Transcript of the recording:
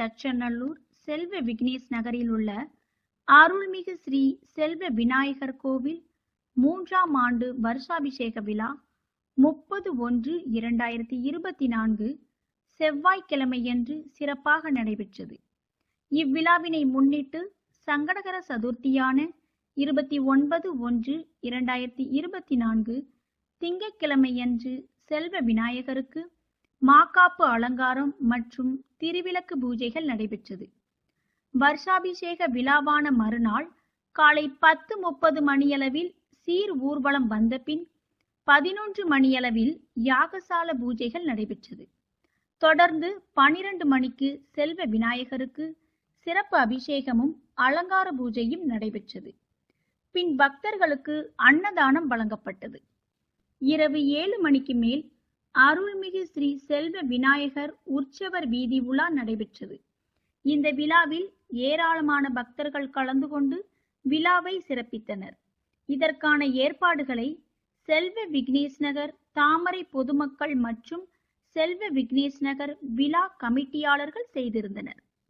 தச்சநல்லூர் செல்வ விக்னேஷ் நகரில் உள்ள அருள்மிகு ஸ்ரீ செல்வ விநாயகர் கோவில் 3ஆம் ஆண்டு வருஷாபிஷேக விழா 30/1/2024 செவ்வாய்க்கிழமையன்று சிறப்பாக நடைபெற்றது. இவ்விழாவினை முன்னிட்டு சங்கடகர சதுர்த்தியான 29/1/2024 திங்கட்கிழமையன்று செல்வ விநாயகருக்கு மாக்காப்பு அலங்காரம் மற்றும் திருவிளக்கு பூஜைகள் நடைபெற்றது. வருஷாபிஷேக விழாவான மறுநாள் காலை 10:30 மணியளவில் சீர் ஊர்வலம் வந்த பின் 11 மணியளவில் யாகசால பூஜைகள் நடைபெற்றது. தொடர்ந்து 12 மணிக்கு செல்வ விநாயகருக்கு சிறப்பு அபிஷேகமும் அலங்கார பூஜையும் நடைபெற்றது. பின் பக்தர்களுக்கு அன்னதானம் வழங்கப்பட்டது. இரவு 7 மணிக்கு மேல் அருள்மிகு ஸ்ரீ செல்வ விநாயகர் உற்சவர் வீதி உலா நடைபெற்றது. இந்த விழாவில் ஏராளமான பக்தர்கள் கலந்து கொண்டு விழாவை சிறப்பித்தனர். இதற்கான ஏற்பாடுகளை செல்வ விக்னேஷ் நகர் தாமரை பொதுமக்கள் மற்றும் செல்வ விக்னேஷ் நகர் விழா கமிட்டியாளர்கள் செய்திருந்தனர்.